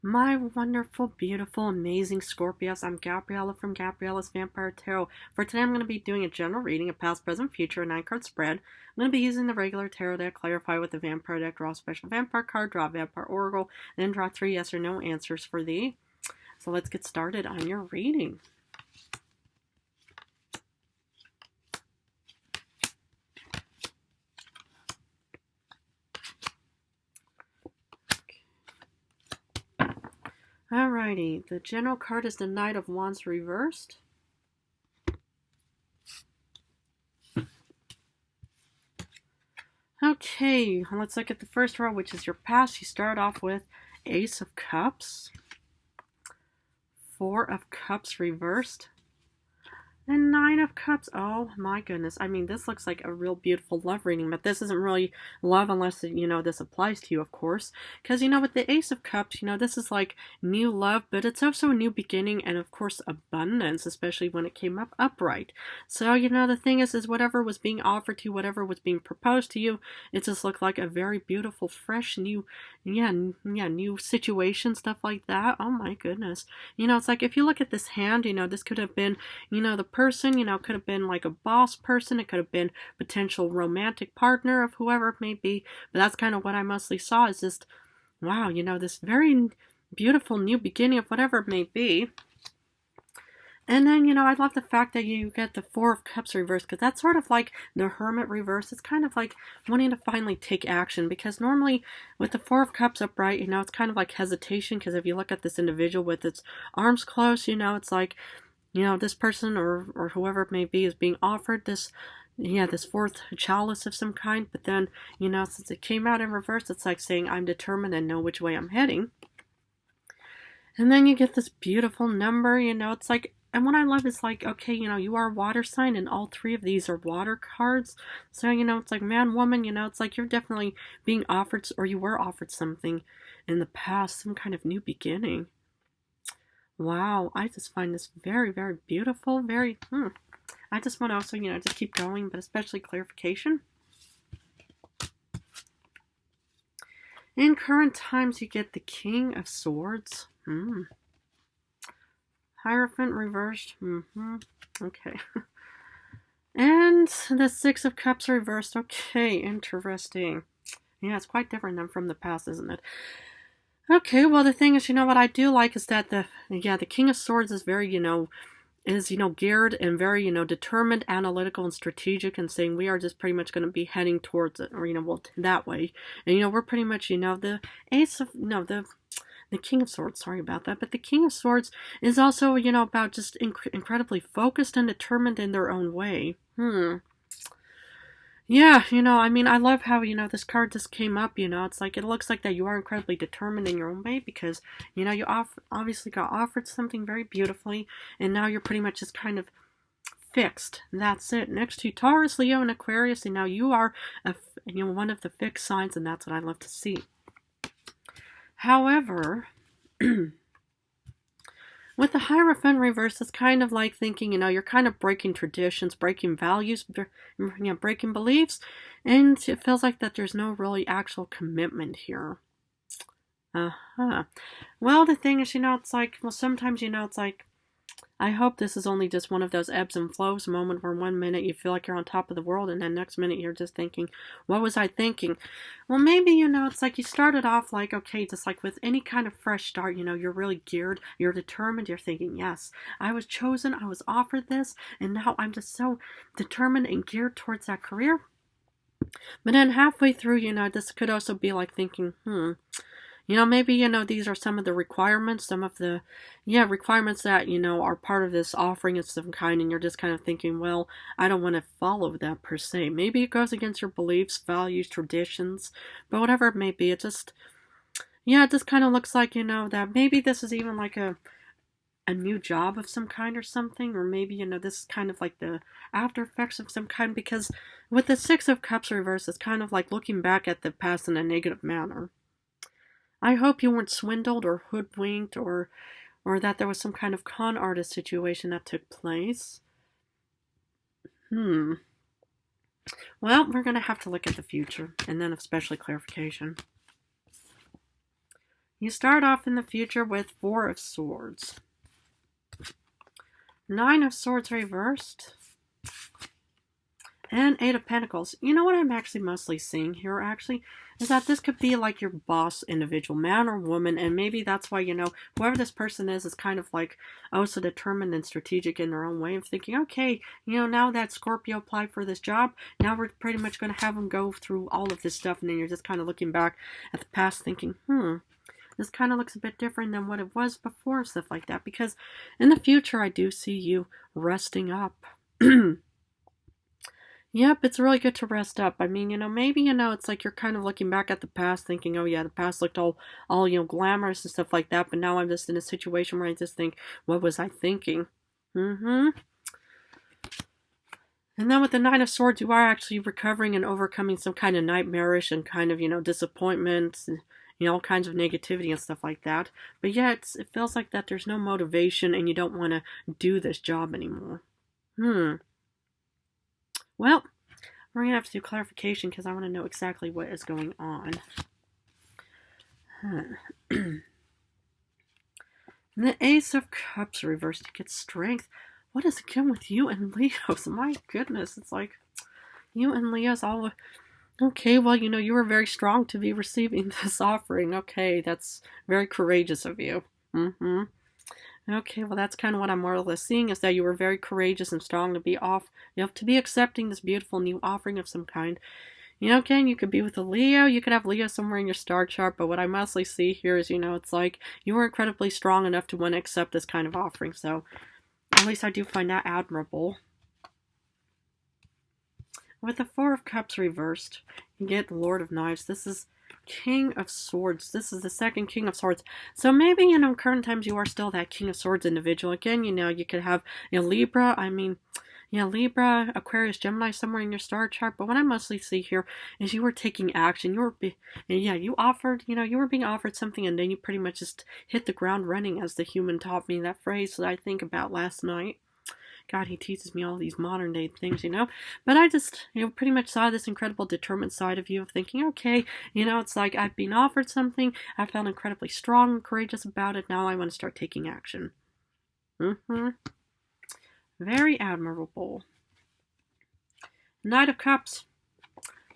My wonderful, beautiful, amazing Scorpios. I'm Gabriella from Gabriella's Vampire Tarot. For today, I'm going to be doing a general reading of past, present, future, a 9-card spread. I'm going to be using the regular tarot deck, clarify with the vampire deck, draw a special vampire card, draw a vampire oracle, then draw 3 yes or no answers for thee. So let's get started on your reading. Alrighty, the general card is the Knight of Wands reversed. Okay, let's look at the first row, which is your past. You start off with Ace of Cups, 4 of Cups reversed, and 9 of Cups. Oh my goodness. I mean, this looks like a real beautiful love reading, but this isn't really love unless, this applies to you, of course. Because, with the Ace of Cups, this is like new love, but it's also a new beginning and, of course, abundance, especially when it came up upright. So, the thing is whatever was being offered to you, whatever was being proposed to you, it just looked like a very beautiful, fresh, new situation, stuff like that. Oh my goodness. It's like if you look at this hand, this could have been, the person, could have been like a boss person. It could have been potential romantic partner of whoever it may be. But that's kind of what I mostly saw is just, wow, this very beautiful new beginning of whatever it may be. And then, I love the fact that you get the 4 of Cups reversed, because that's sort of like the Hermit reverse. It's kind of like wanting to finally take action, because normally with the 4 of Cups upright, it's kind of like hesitation, because if you look at this individual with its arms closed, it's like, this person or whoever it may be is being offered this 4th chalice of some kind. But then, since it came out in reverse, it's like saying, I'm determined and know which way I'm heading. And then you get this beautiful number, it's like, and what I love is like, okay, you are a water sign and all 3 of these are water cards. So, it's like man, woman, it's like you're definitely being offered, or you were offered something in the past, some kind of new beginning. Wow, I just find this very, very beautiful. I just want to also, just keep going, but especially clarification. In current times, you get the King of Swords. Hierophant reversed. Okay. And the 6 of Cups reversed. Okay, interesting. Yeah, it's quite different than from the past, isn't it? Okay, well, the thing is, what I do like is that the King of Swords is very, geared and very, determined, analytical, and strategic, and saying we are just pretty much going to be heading towards it, or, that way. And, we're pretty much, the the King of Swords, sorry about that, but the King of Swords is also, about just incredibly focused and determined in their own way. Yeah, I love how, this card just came up, it's like, it looks like that you are incredibly determined in your own way because, you obviously got offered something very beautifully, and now you're pretty much just kind of fixed. That's it. Next to Taurus, Leo, and Aquarius, and now you are, one of the fixed signs, and that's what I love to see. However, with the Hierophant reverse, it's kind of like thinking, you're kind of breaking traditions, breaking values, breaking beliefs, and it feels like that there's no really actual commitment here. Well, the thing is, it's like, well, sometimes, it's like, I hope this is only just one of those ebbs and flows moment where one minute you feel like you're on top of the world and then next minute you're just thinking, what was I thinking? Well, maybe, it's like you started off like, okay, just like with any kind of fresh start, you're really geared, you're determined, you're thinking, yes, I was chosen, I was offered this, and now I'm just so determined and geared towards that career. But then halfway through, this could also be like thinking, maybe, these are some of the requirements, some of the, requirements that, are part of this offering of some kind, and you're just kind of thinking, well, I don't want to follow that per se. Maybe it goes against your beliefs, values, traditions, but whatever it may be, it just kind of looks like, that maybe this is even like a new job of some kind or something, or maybe, this is kind of like the after effects of some kind, because with the 6 of Cups reversed, it's kind of like looking back at the past in a negative manner. I hope you weren't swindled or hoodwinked or that there was some kind of con artist situation that took place. Well, we're going to have to look at the future, and then especially clarification. You start off in the future with Four of Swords. Nine of Swords reversed. And Eight of Pentacles. You know what I'm actually mostly seeing here, actually, is that this could be like your boss individual, man or woman, and maybe that's why, whoever this person is kind of like, oh, so determined and strategic in their own way of thinking, okay, now that Scorpio applied for this job, now we're pretty much going to have them go through all of this stuff, and then you're just kind of looking back at the past thinking, this kind of looks a bit different than what it was before, stuff like that, because in the future, I do see you resting up. Yep, it's really good to rest up. I mean, maybe, it's like you're kind of looking back at the past thinking, oh yeah, the past looked all glamorous and stuff like that, but now I'm just in a situation where I just think, what was I thinking? And then with the Nine of Swords, you are actually recovering and overcoming some kind of nightmarish and kind of, disappointments and, all kinds of negativity and stuff like that. But yeah, it feels like that there's no motivation and you don't want to do this job anymore. Well, we're going to have to do clarification because I want to know exactly what is going on. The Ace of Cups reversed to get strength. What is again with you and Leos? My goodness, it's like you and Leos all... Okay, well, you were very strong to be receiving this offering. Okay, that's very courageous of you. Okay, well, that's kind of what I'm more or less seeing, is that you were very courageous and strong to be to be accepting this beautiful new offering of some kind. Again, you could be with a Leo, you could have Leo somewhere in your star chart, but what I mostly see here is, it's like you were incredibly strong enough to want to accept this kind of offering, so at least I do find that admirable. With the Four of Cups reversed, you get the Lord of Knives. This is King of Swords. This is the second King of Swords. So maybe, in current times you are still that King of Swords individual. Again, you could have Libra, Libra, Aquarius, Gemini somewhere in your star chart. But what I mostly see here is you were taking action. You were being offered something and then you pretty much just hit the ground running, as the human taught me that phrase that I think about last night. God, he teaches me all these modern day things, But I just, pretty much saw this incredible determined side of you of thinking, okay, it's like I've been offered something, I felt incredibly strong and courageous about it, now I want to start taking action. Very admirable. Knight of Cups.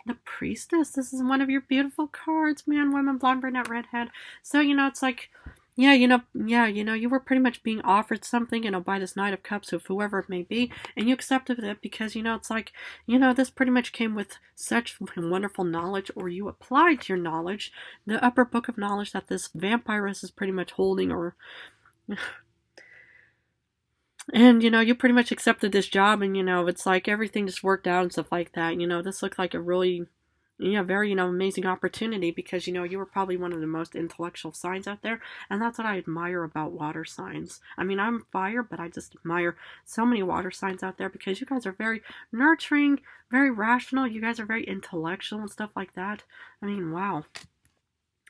The Priestess. This is one of your beautiful cards, man, woman, blonde, brunette, redhead. So, it's like... Yeah, you were pretty much being offered something, by this Knight of Cups, of whoever it may be, and you accepted it because, it's like, this pretty much came with such wonderful knowledge, or you applied your knowledge, the upper book of knowledge that this vampiress is pretty much holding, or... And, you pretty much accepted this job, and, it's like everything just worked out and stuff like that. This looked like a really... very, amazing opportunity because, you were probably one of the most intellectual signs out there. And that's what I admire about water signs. I mean, I'm fire, but I just admire so many water signs out there because you guys are very nurturing, very rational. You guys are very intellectual and stuff like that. I mean, wow.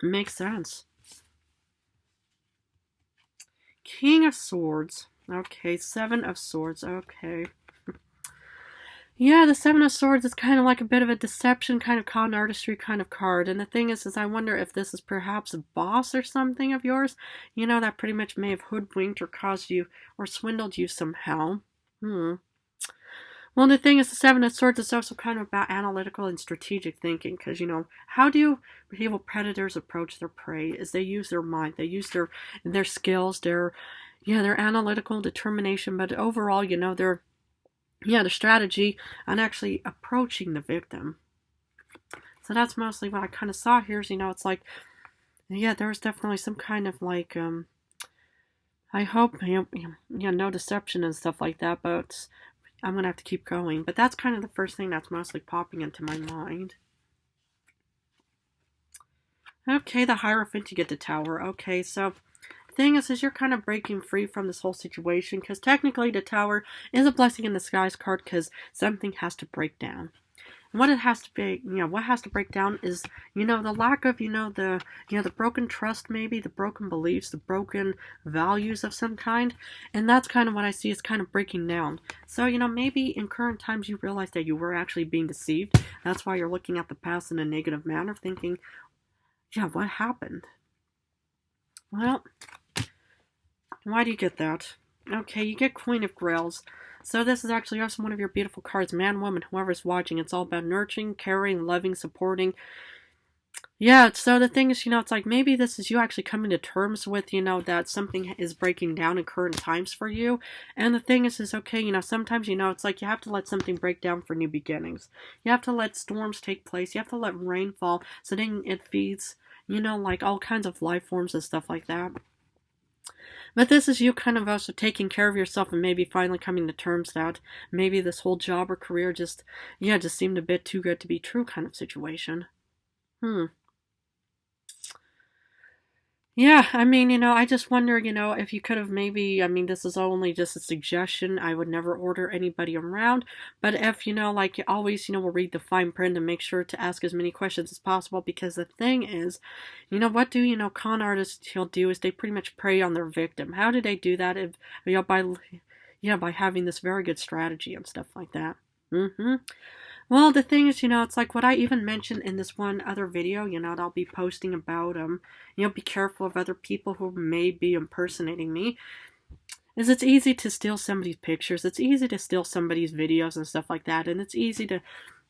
It makes sense. King of Swords. Okay, Seven of Swords. Okay. Yeah, the Seven of Swords is kind of like a bit of a deception, kind of con artistry kind of card. And the thing is I wonder if this is perhaps a boss or something of yours, that pretty much may have hoodwinked or caused you or swindled you somehow. Well, the thing is the Seven of Swords is also kind of about analytical and strategic thinking because, how do evil predators approach their prey? Is they use their mind, they use their skills, their analytical determination, but overall, their strategy on actually approaching the victim. So that's mostly what I kind of saw here. Is, it's like, there was definitely some kind of like, I hope, no deception and stuff like that, but I'm going to have to keep going. But that's kind of the first thing that's mostly popping into my mind. Okay, the Hierophant, you get the Tower. Okay, so... thing is you're kind of breaking free from this whole situation because technically the Tower is a blessing in disguise card because something has to break down. And what it has to be, what has to break down is, the lack of, the broken trust maybe, the broken beliefs, the broken values of some kind. And that's kind of what I see is kind of breaking down. So, maybe in current times you realize that you were actually being deceived. That's why you're looking at the past in a negative manner thinking, what happened? Well, why do you get that? Okay, you get Queen of Grails. So this is actually also one of your beautiful cards. Man, woman, whoever's watching. It's all about nurturing, caring, loving, supporting. Yeah, so the thing is, it's like maybe this is you actually coming to terms with, that something is breaking down in current times for you. And the thing is okay, sometimes, it's like you have to let something break down for new beginnings. You have to let storms take place. You have to let rain fall so then it feeds, like all kinds of life forms and stuff like that. But this is you kind of also taking care of yourself and maybe finally coming to terms that maybe this whole job or career just seemed a bit too good to be true kind of situation. Hmm. Yeah, I mean, I just wonder, if you could have maybe, I mean, this is only just a suggestion. I would never order anybody around. But if, like you always, we'll read the fine print and make sure to ask as many questions as possible because the thing is, what do, con artists do is they pretty much prey on their victim. How do they do that? If, by having this very good strategy and stuff like that. Mm-hmm. Well, the thing is, it's like what I even mentioned in this one other video, that I'll be posting about, be careful of other people who may be impersonating me, is it's easy to steal somebody's pictures, it's easy to steal somebody's videos and stuff like that, and it's easy to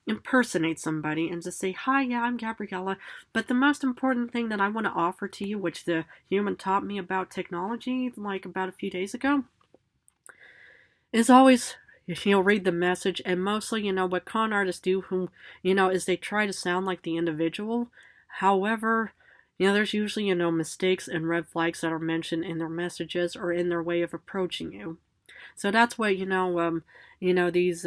impersonate somebody and just say, hi, yeah, I'm Gabriella, but the most important thing that I want to offer to you, which the human taught me about technology, like about a few days ago, is always read the message, and mostly, what con artists do, is they try to sound like the individual. However, there's usually, mistakes and red flags that are mentioned in their messages or in their way of approaching you. So that's what, these,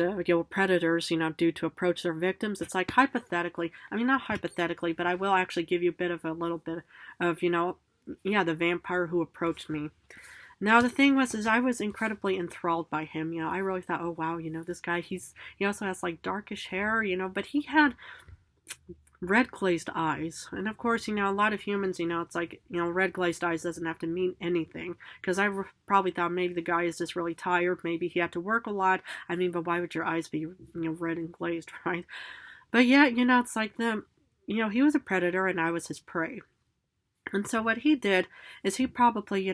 predators, do to approach their victims. It's like hypothetically, I mean, not hypothetically, but I will actually give you a little bit of, the vampire who approached me. Now the thing was, is I was incredibly enthralled by him. I really thought, oh wow, this guy, he also has like darkish hair, but he had red glazed eyes. And of course, a lot of humans, it's like, red glazed eyes doesn't have to mean anything. Because probably thought maybe the guy is just really tired. Maybe he had to work a lot. I mean, but why would your eyes be, red and glazed, right? But yeah, it's like he was a predator and I was his prey. And so what he did is he probably,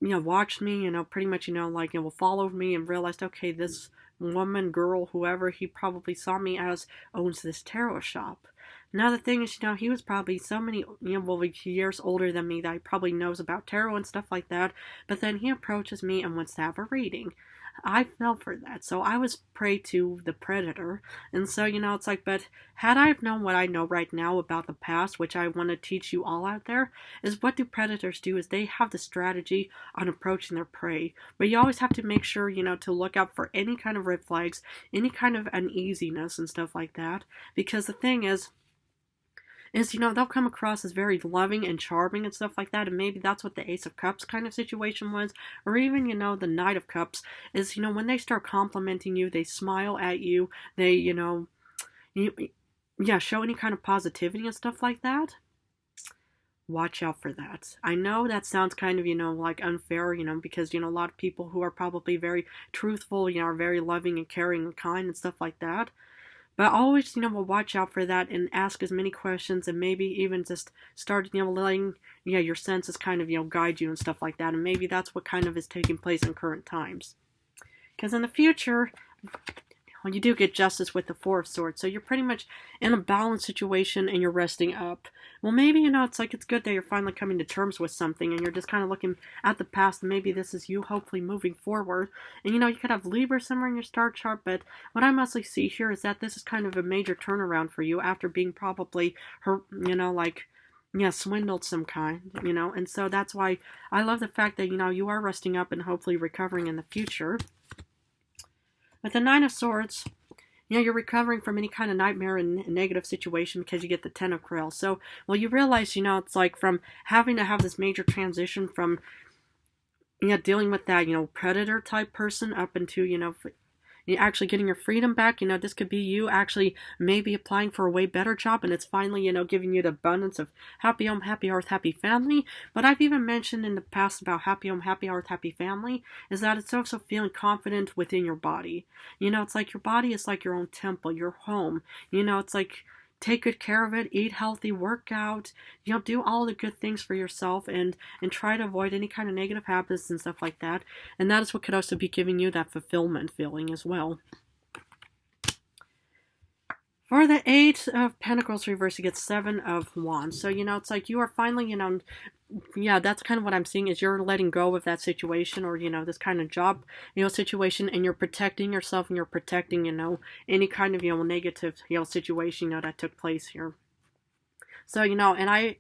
watched me, pretty much, like, followed me and realized, okay, this woman, girl, whoever he probably saw me as owns this tarot shop. Now the thing is, he was probably so many, years older than me that he probably knows about tarot and stuff like that, but then he approaches me and wants to have a reading. I fell for that, so I was prey to the predator, and so, it's like, but had I have known what I know right now about the past, which I want to teach you all out there, is what do predators do is they have the strategy on approaching their prey, but you always have to make sure, to look out for any kind of red flags, any kind of uneasiness and stuff like that, because the thing is, they'll come across as very loving and charming and stuff like that, and maybe that's what the Ace of Cups kind of situation was, or even, the Knight of Cups, is, when they start complimenting you, they smile at you, they, show any kind of positivity and stuff like that. Watch out for that. I know that sounds kind of, like unfair, because, a lot of people who are probably very truthful, are very loving and caring and kind and stuff like that. But always, we'll watch out for that and ask as many questions and maybe even just start, letting, your senses kind of, guide you and stuff like that. And maybe that's what kind of is taking place in current times. Because in the future, well, you do get justice with the Four of Swords. So you're pretty much in a balanced situation and you're resting up. Well, maybe, it's like it's good that you're finally coming to terms with something and you're just kind of looking at the past and maybe this is you hopefully moving forward. And, you could have Libra somewhere in your star chart, but what I mostly see here is that this is kind of a major turnaround for you after being probably, swindled some kind, and so that's why I love the fact that, you are resting up and hopefully recovering in the future. With the Nine of Swords, you're recovering from any kind of nightmare and negative situation because you get the Ten of Grails. So, well, you realize, it's like from having to have this major transition from, dealing with that, predator type person up into, you're actually getting your freedom back. This could be you actually maybe applying for a way better job and it's finally, giving you the abundance of happy home, happy hearth, happy family. But I've even mentioned in the past about happy home, happy hearth, happy family is that it's also feeling confident within your body. It's like your body is like your own temple, your home. It's like take good care of it, eat healthy, work out, do all the good things for yourself, and try to avoid any kind of negative habits and stuff like that. And that is what could also be giving you that fulfillment feeling as well. For the Eight of Pentacles reverse, you get Seven of Wands. So, it's like you are finally, yeah, that's kind of what I'm seeing, is you're letting go of that situation, or, this kind of job, situation, and you're protecting yourself, and you're protecting, any kind of, negative, situation, that took place here. So, and I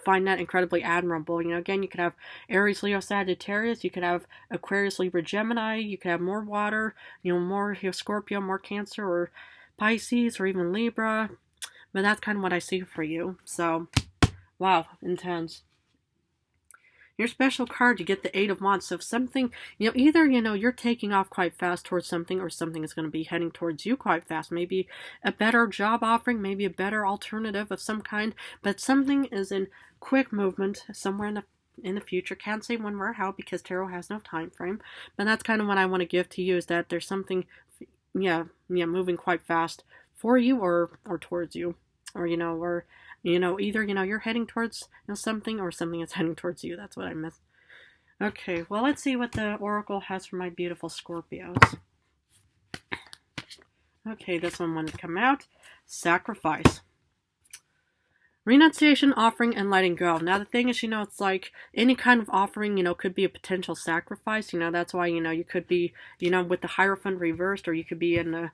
find that incredibly admirable. Again, you could have Aries, Leo, Sagittarius, you could have Aquarius, Libra, Gemini, you could have more water, more Scorpio, more Cancer, or Pisces, or even Libra. But that's kind of what I see for you. So, wow, intense. Your special card, you get the Eight of Wands. So if something, either, you're taking off quite fast towards something, or something is going to be heading towards you quite fast. Maybe a better job offering, maybe a better alternative of some kind, but something is in quick movement somewhere in the future. Can't say when or how, because tarot has no time frame. But that's kind of what I want to give to you, is that there's something, moving quite fast for you, or towards you, or either you're heading towards something, or something is heading towards you. That's what I miss. Okay, well, let's see what the oracle has for my beautiful Scorpios. Okay, this one wanted to come out. Sacrifice. Renunciation, offering, and letting go. Now, the thing is, it's like any kind of offering, could be a potential sacrifice. That's why, you could be, with the Hierophant reversed, or you could be in the,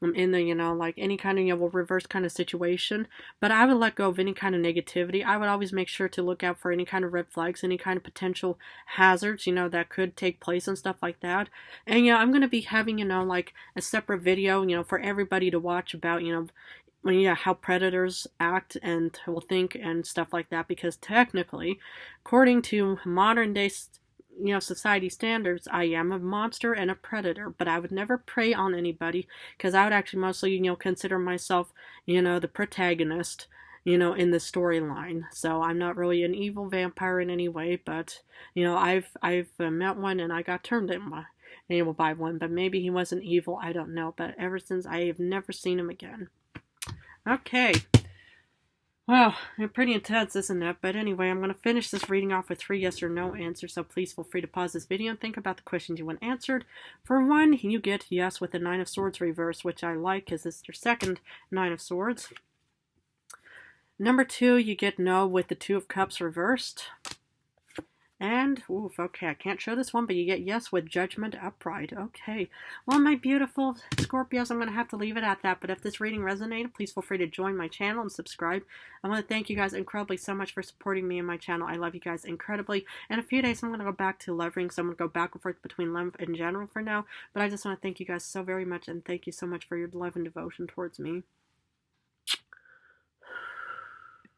like any kind of, reverse kind of situation. But I would let go of any kind of negativity. I would always make sure to look out for any kind of red flags, any kind of potential hazards, that could take place and stuff like that. And, I'm going to be having, like a separate video, for everybody to watch about, how predators act and will think and stuff like that, because technically, according to modern day, society standards, I am a monster and a predator, but I would never prey on anybody, because I would actually mostly, consider myself, the protagonist, in the storyline. So I'm not really an evil vampire in any way, but, I've met one, and I got turned by one, but maybe he wasn't evil, I don't know, but ever since, I have never seen him again. Okay, well, pretty intense, isn't it? But anyway, I'm going to finish this reading off with 3 yes or no answers, so please feel free to pause this video and think about the questions you want answered. For 1, you get yes with the Nine of Swords reverse, which I like, because it's your second Nine of Swords. Number 2, you get no with the Two of Cups reversed. And, oof, okay, I can't show this one, but you get yes with Judgment upright. Okay. Well, my beautiful Scorpios, I'm going to have to leave it at that. But if this reading resonated, please feel free to join my channel and subscribe. I want to thank you guys incredibly so much for supporting me and my channel. I love you guys incredibly. In a few days, I'm going to go back to love reading, so I'm going to go back and forth between love in general for now. But I just want to thank you guys so very much, and thank you so much for your love and devotion towards me.